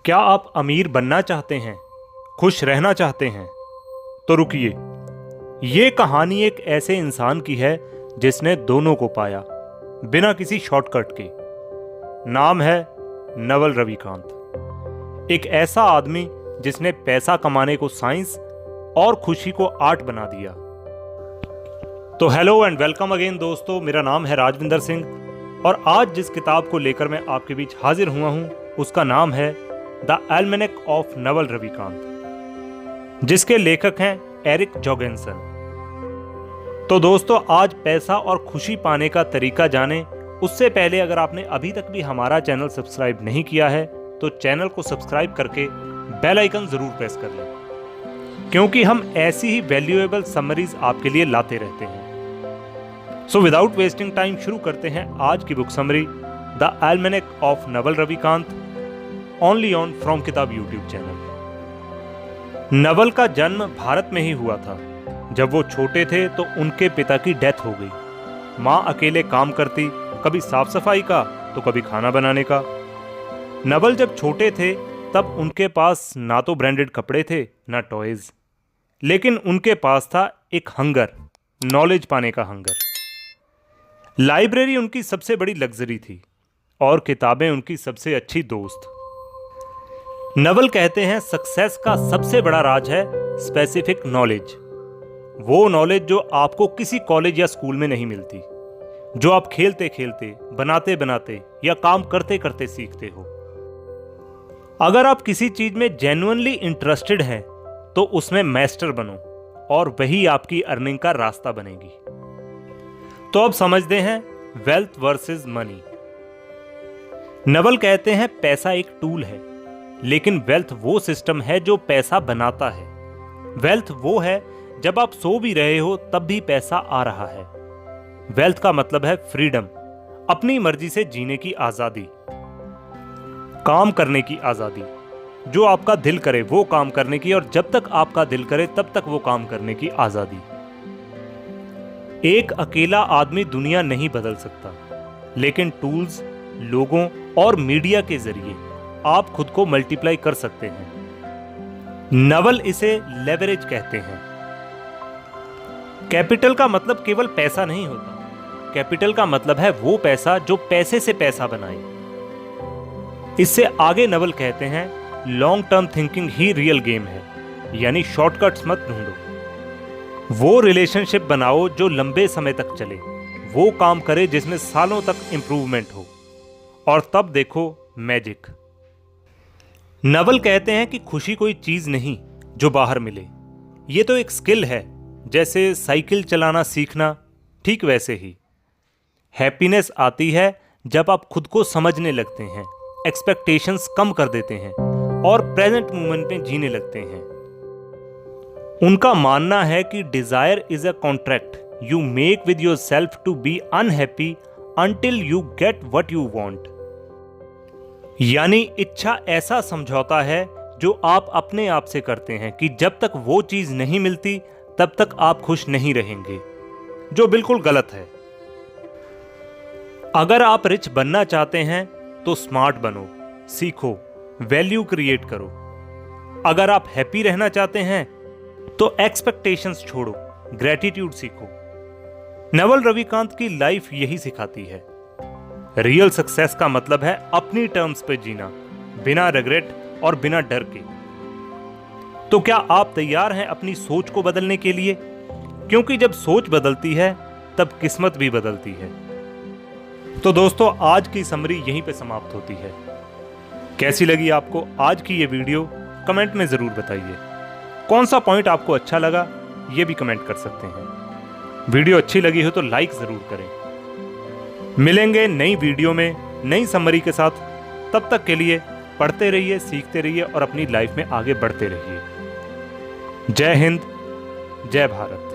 क्या आप अमीर बनना चाहते हैं, खुश रहना चाहते हैं? तो रुकिए, ये कहानी एक ऐसे इंसान की है जिसने दोनों को पाया बिना किसी शॉर्टकट के। नाम है नवल रविकांत। एक ऐसा आदमी जिसने पैसा कमाने को साइंस और खुशी को आर्ट बना दिया। तो हेलो एंड वेलकम अगेन दोस्तों, मेरा नाम है राजविंदर सिंह और आज जिस किताब को लेकर मैं आपके बीच हाजिर हुआ हूं उसका नाम है the Almanack of Naval Ravikant, जिसके लेखक हैं एरिक जॉर्गेनसन। तो दोस्तों, आज पैसा और खुशी पाने का तरीका जाने उससे पहले अगर आपने अभी तक भी हमारा चैनल सब्सक्राइब नहीं किया है तो चैनल को सब्सक्राइब करके बेल आइकन जरूर प्रेस कर लें, क्योंकि हम ऐसी ही वैल्यूएबल समरीज आपके लिए लाते रहते हैं। सो विदाउट वेस्टिंग टाइम शुरू करते हैं आज की book summary the Almanack of Naval Ravikant, only on from किताब यूट्यूब चैनल। नवल का जन्म भारत में ही हुआ था। जब वो छोटे थे तो उनके पिता की डेथ हो गई। माँ अकेले काम करती, कभी साफ सफाई का तो कभी खाना बनाने का। नवल जब छोटे थे तब उनके पास ना तो ब्रांडेड कपड़े थे ना टॉयज, लेकिन उनके पास था एक हंगर, नॉलेज पाने का हंगर। लाइब्रेरी उनकी सबसे बड़ी लग्जरी थी और किताबें उनकी सबसे अच्छी दोस्त। नवल कहते हैं सक्सेस का सबसे बड़ा राज है स्पेसिफिक नॉलेज। वो नॉलेज जो आपको किसी कॉलेज या स्कूल में नहीं मिलती, जो आप खेलते खेलते, बनाते बनाते या काम करते करते सीखते हो। अगर आप किसी चीज में जेन्युइनली इंटरेस्टेड हैं तो उसमें मास्टर बनो और वही आपकी अर्निंग का रास्ता बनेगी। तो अब समझते हैं वेल्थ वर्सेस मनी। नवल कहते हैं पैसा एक टूल है, लेकिन वेल्थ वो सिस्टम है जो पैसा बनाता है। वेल्थ वो है जब आप सो भी रहे हो तब भी पैसा आ रहा है। वेल्थ का मतलब है फ्रीडम, अपनी मर्जी से जीने की आजादी, काम करने की आजादी, जो आपका दिल करे वो काम करने की, और जब तक आपका दिल करे तब तक वो काम करने की आजादी। एक अकेला आदमी दुनिया नहीं बदल सकता, लेकिन टूल्स, लोगों और मीडिया के जरिए आप खुद को मल्टीप्लाई कर सकते हैं। नवल इसे लेवरेज कहते हैं। कैपिटल का मतलब केवल पैसा नहीं होता। कैपिटल का मतलब है वो पैसा जो पैसे से पैसा बनाए। इससे आगे नवल कहते हैं लॉन्ग टर्म थिंकिंग ही रियल गेम है, यानी शॉर्टकट्स मत ढूंढो। वो रिलेशनशिप बनाओ जो लंबे समय तक चले, वो काम करे जिसमें सालों तक इंप्रूवमेंट हो, और तब देखो मैजिक। नवल कहते हैं कि खुशी कोई चीज नहीं जो बाहर मिले, ये तो एक स्किल है। जैसे साइकिल चलाना सीखना, ठीक वैसे ही हैप्पीनेस आती है जब आप खुद को समझने लगते हैं, एक्सपेक्टेशंस कम कर देते हैं और प्रेजेंट मोमेंट में जीने लगते हैं। उनका मानना है कि desire is a contract you make with yourself to be unhappy until you get what you want. यानी इच्छा ऐसा समझौता है जो आप अपने आप से करते हैं कि जब तक वो चीज नहीं मिलती तब तक आप खुश नहीं रहेंगे, जो बिल्कुल गलत है। अगर आप रिच बनना चाहते हैं तो स्मार्ट बनो, सीखो, वैल्यू क्रिएट करो। अगर आप हैप्पी रहना चाहते हैं तो एक्सपेक्टेशंस छोड़ो, ग्रेटिट्यूड सीखो। नवल रविकांत की लाइफ यही सिखाती है। रियल सक्सेस का मतलब है अपनी टर्म्स पे जीना, बिना रिग्रेट और बिना डर के। तो क्या आप तैयार हैं अपनी सोच को बदलने के लिए? क्योंकि जब सोच बदलती है तब किस्मत भी बदलती है। तो दोस्तों, आज की समरी यहीं पे समाप्त होती है। कैसी लगी आपको आज की ये वीडियो कमेंट में जरूर बताइए। कौन सा पॉइंट आपको अच्छा लगा ये भी कमेंट कर सकते हैं। वीडियो अच्छी लगी हो तो लाइक जरूर करें। मिलेंगे नई वीडियो में नई समरी के साथ। तब तक के लिए पढ़ते रहिए, सीखते रहिए और अपनी लाइफ में आगे बढ़ते रहिए। जय हिंद, जय भारत।